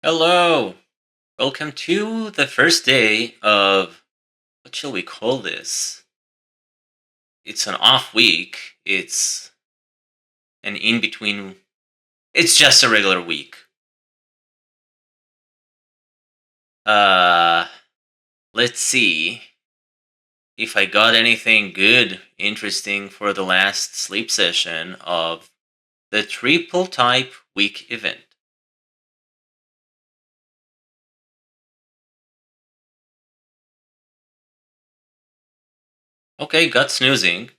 Hello! Welcome to the first day of what shall we call this? It's an off week. It's an in between. It's just a regular week. Uh, let's see if I got anything good, interesting for the last sleep session of the triple type week event. Okay, got snoozing.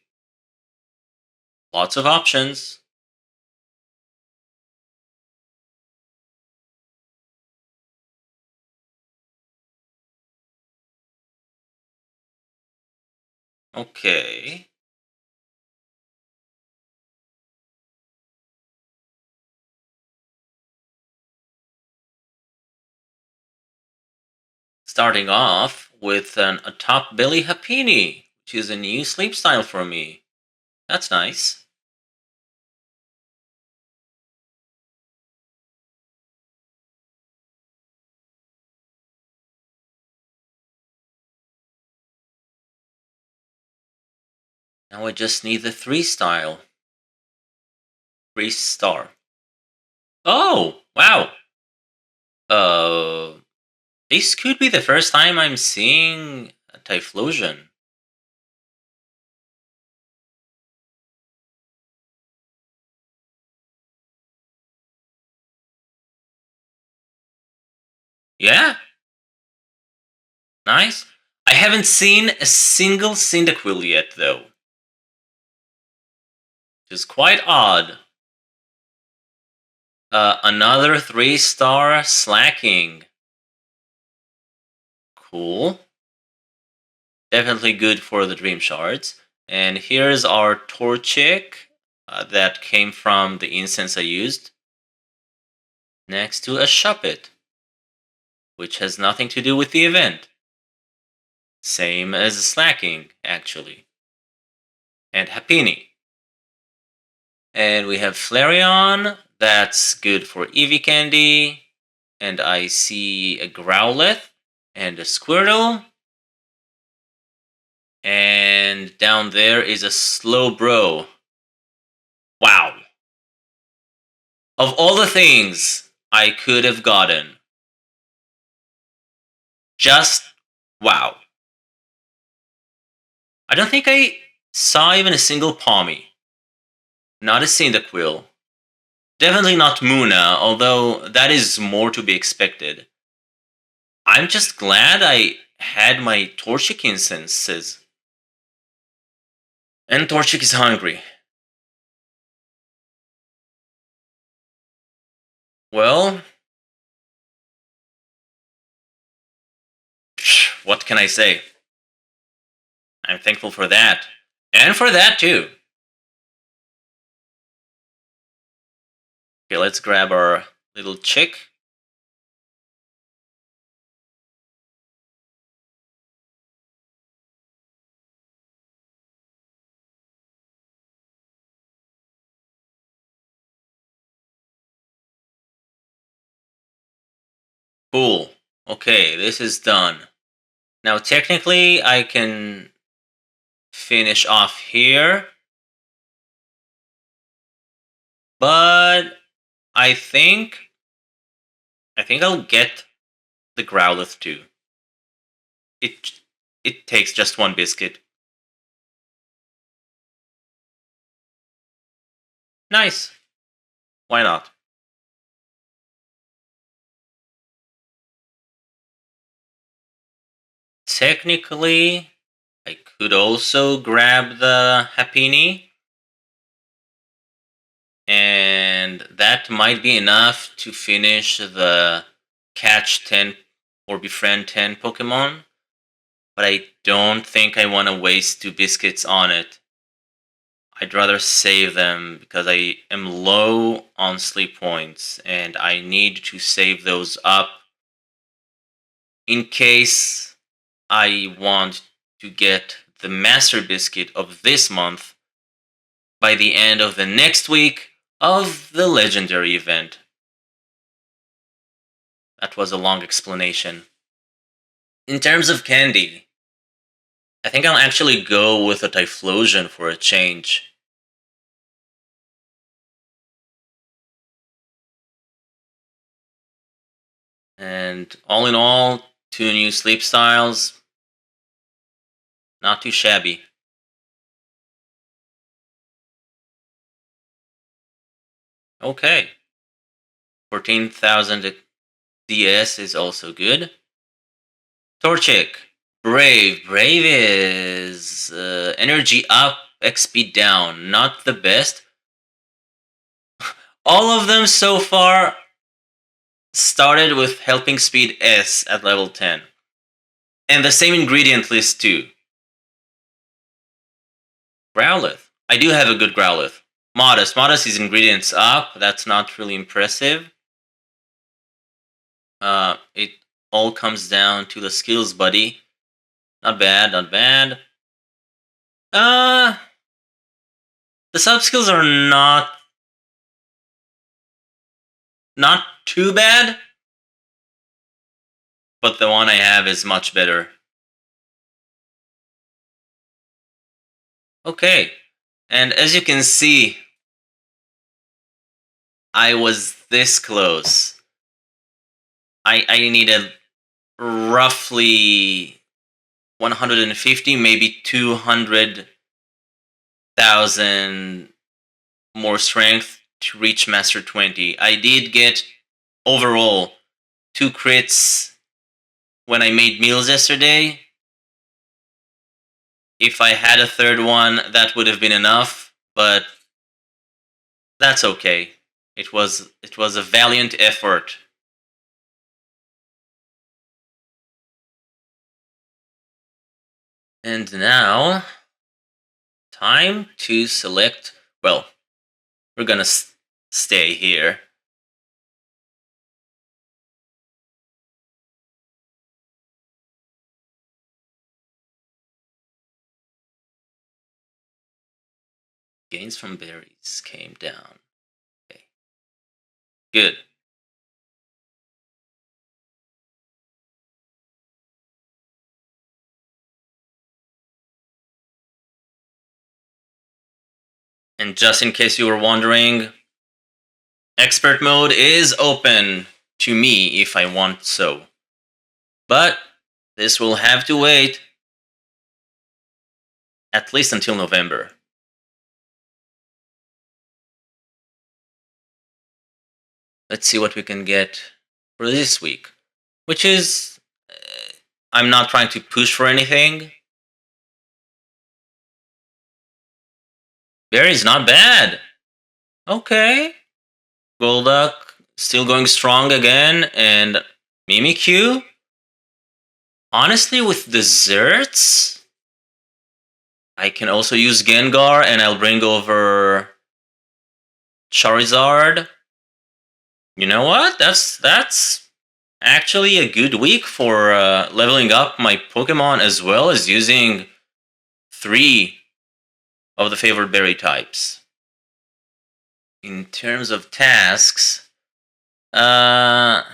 Lots of options. Okay. Starting off with a top belly hapini, which is a new sleep style for me. That's nice. Now I just need the 3 style. 3 star. Oh, wow. Uh, this could be the first time I'm seeing a Typhlosion. Yeah, nice. I haven't seen a single Cyndaquil yet, though. Which is quite odd. Another 3 star slacking. Cool. Definitely good for the Dream Shards. And here's our Torchic that came from the incense I used. Next to a Shuppet, which has nothing to do with the event. Same as Slacking, actually. And Happini. And we have Flareon, that's good for Eevee Candy. And I see a Growlithe and a Squirtle. And down there is a Slowbro. Wow. Of all the things I could have gotten, just wow. I don't think I saw even a single Palmy. Not a Cyndaquil. Definitely not Muna, although that is more to be expected. I'm just glad I had my Torchic incenses. And Torchic is hungry. Well, what can I say? I'm thankful for that. And for that too. Okay, let's grab our little chick. Cool. Okay, this is done. Now, technically, I can finish off here, but I think I'll get the Growlithe too. It it takes just one biscuit. Nice. Why not? Technically, I could also grab the Happini, and that might be enough to finish the catch 10 or befriend 10 Pokemon, but I don't think I want to waste 2 biscuits on it. I'd rather save them because I am low on sleep points and I need to save those up in case I want to get the Master Biscuit of this month by the end of the next week of the Legendary event. that was a long explanation. In terms of candy, I think I'll actually go with a Typhlosion for a change. And all in all, 2 new sleep styles. Not too shabby. Okay. 14,000 DS is also good. Torchic. Brave. Brave is energy up, XP down. Not the best. All of them so far started with helping speed S at level 10. And the same ingredient list too. Growlithe. I do have a good Growlithe. Modest. Modest is ingredients up. That's not really impressive. It all comes down to the skills, buddy. Not bad, not bad. The sub skills are not too bad, but the one I have is much better. Okay, and as you can see, I was this close. I needed roughly 150, maybe 200,000 more strength to reach Master 20. I did get overall 2 crits when I made meals yesterday. If I had a third one, that would have been enough, but that's okay. It was a valiant effort. And now, time to select. Well, we're gonna stay here. Gains from berries came down. Okay. Good. And just in case you were wondering, expert mode is open to me if I want so. But this will have to wait at least until November. Let's see what we can get for this week, which is, I'm not trying to push for anything. Berry's not bad. Okay. Golduck still going strong again, and Mimikyu. Honestly, with desserts, I can also use Gengar, and I'll bring over Charizard. You know what? That's actually a good week for leveling up my Pokemon, as well as using 3 of the favorite berry types. In terms of tasks, not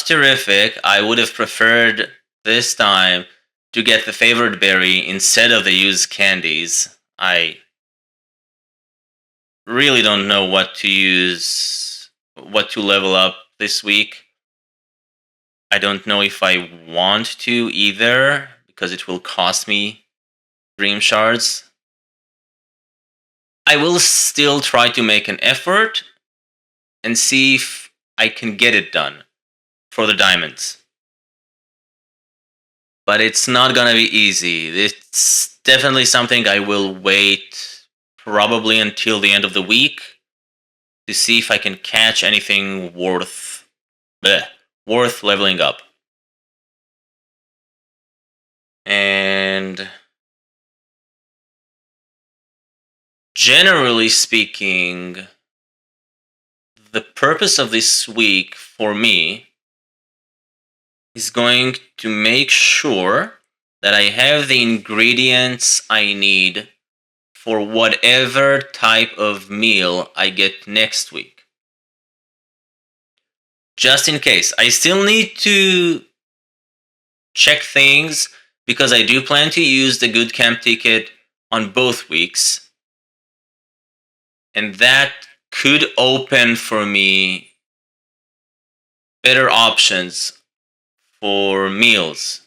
terrific. I would have preferred this time to get the favorite berry instead of the used candies. I really don't know what to use, what to level up this week. I don't know if I want to either, because it will cost me Dream Shards. I will still try to make an effort and see if I can get it done for the diamonds. But it's not gonna be easy. It's definitely something I will wait probably until the end of the week to see if I can catch anything worth leveling up. And generally speaking, the purpose of this week for me is going to make sure that I have the ingredients I need for whatever type of meal I get next week. just in case. I still need to check things because I do plan to use the good camp ticket on both weeks, and that could open for me better options for meals.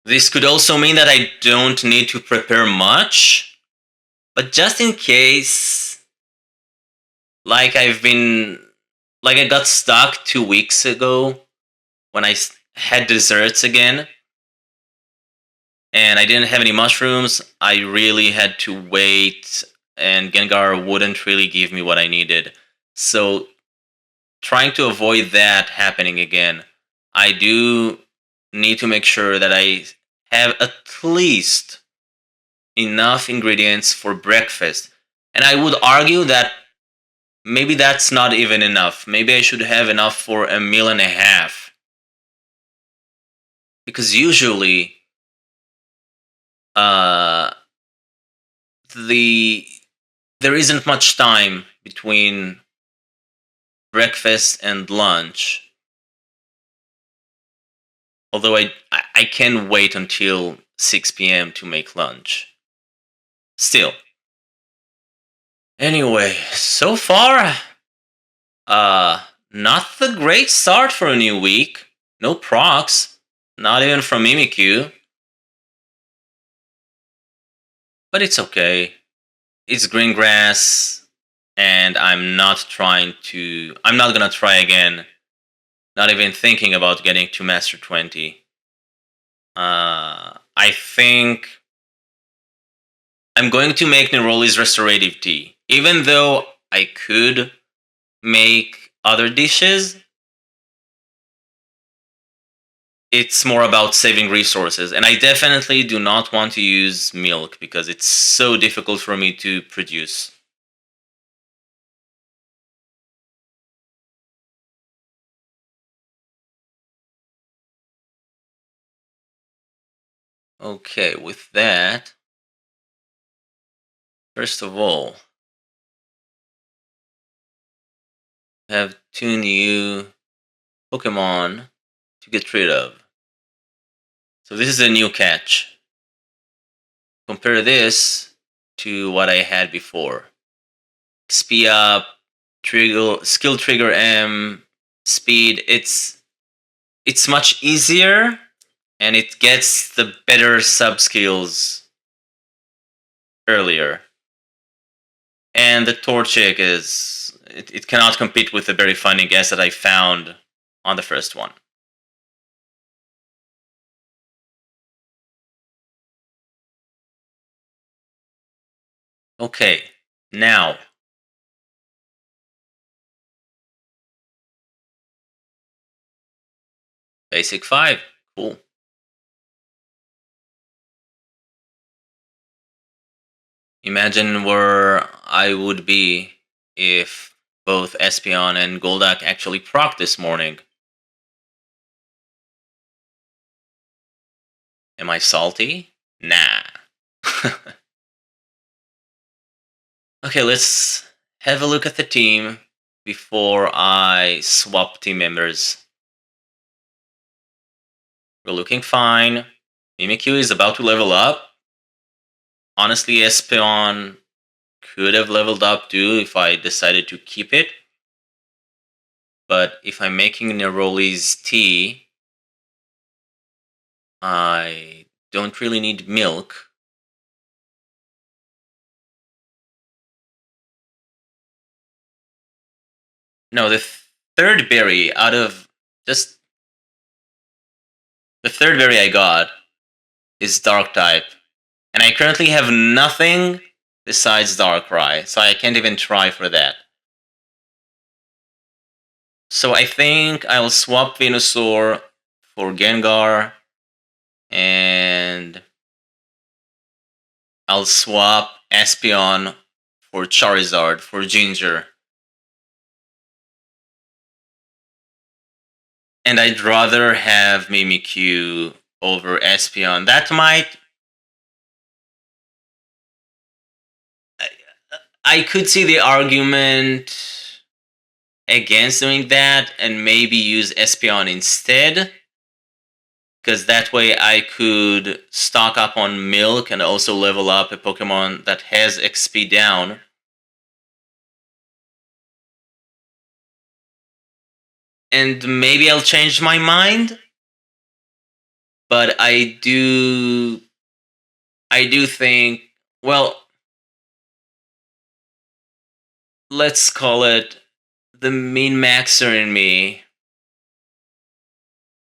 This could also mean that I don't need to prepare much, but just in case, like I've been, like I got stuck 2 weeks ago when I had desserts again and I didn't have any mushrooms. I really had to wait, and Gengar wouldn't really give me what I needed. So, trying to avoid that happening again, I do need to make sure that I have at least enough ingredients for breakfast. And I would argue that maybe that's not even enough. Maybe I should have enough for a meal and a half. Because usually, uh, the there isn't much time between breakfast and lunch. Although I can wait until 6 p.m. to make lunch. Still. Anyway, so far, not the great start for a new week. No procs, not even from Mimikyu. But it's okay. It's green grass, and I'm not gonna try again. Not even thinking about getting to Master 20. I think I'm going to make Neroli's Restorative Tea. Even though I could make other dishes, it's more about saving resources. And I definitely do not want to use milk because it's so difficult for me to produce. Okay, with that, first of all, I have two new Pokemon to get rid of. So this is a new catch. Compare this to what I had before. XP up, skill trigger M, speed. It's much easier, and it gets the better sub skills earlier. And the Torchic it cannot compete with the very funny guess that I found on the first one. Okay, now basic 5. Cool. Imagine where I would be if both Espeon and Goldak actually proc this morning. Am I salty? Nah. Okay, let's have a look at the team before I swap team members. We're looking fine. Mimikyu is about to level up. Honestly, Espeon could have leveled up too if I decided to keep it. But if I'm making Neroli's tea, I don't really need milk. No, third berry out of just the third berry I got is dark type. And I currently have nothing besides Darkrai, so I can't even try for that. So I think I'll swap Venusaur for Gengar, and I'll swap Espeon for Charizard for Ginger. And I'd rather have Mimikyu over Espeon. That might. I could see the argument against doing that and maybe use Espeon instead, because that way I could stock up on milk and also level up a Pokemon that has XP down. And maybe I'll change my mind, but I do think, well, let's call it the min maxer in me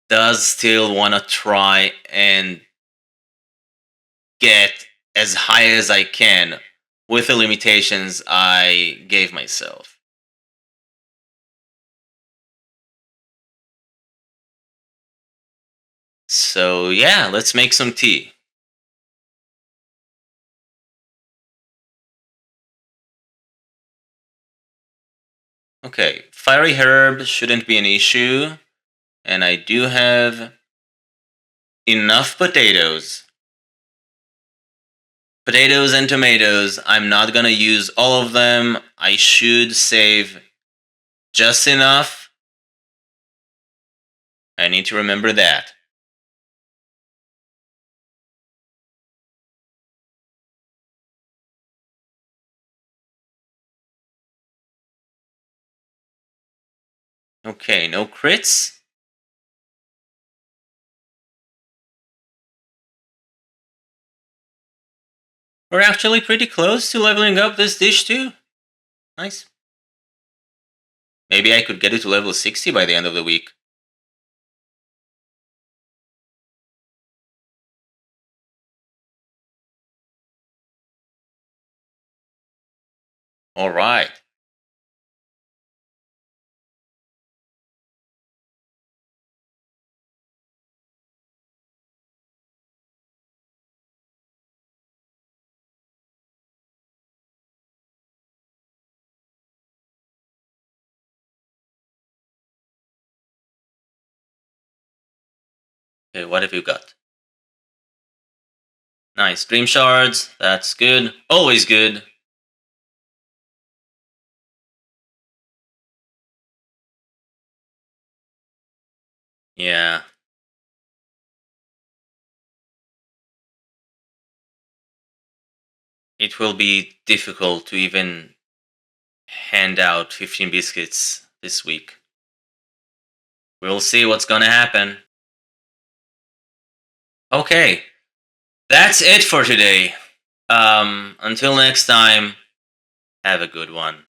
does still want to try and get as high as I can with the limitations I gave myself. So, yeah, let's make some tea. Okay, fiery herb shouldn't be an issue, and I do have enough potatoes. Potatoes and tomatoes, I'm not gonna use all of them. I should save just enough. I need to remember that. Okay, no crits. We're actually pretty close to leveling up this dish too. Nice. Maybe I could get it to level 60 by the end of the week. Alright. Okay, what have you got? Nice. Dream shards. That's good. Always good. Yeah. It will be difficult to even hand out 15 biscuits this week. We'll see what's gonna happen. Okay. That's it for today. Until next time, have a good one.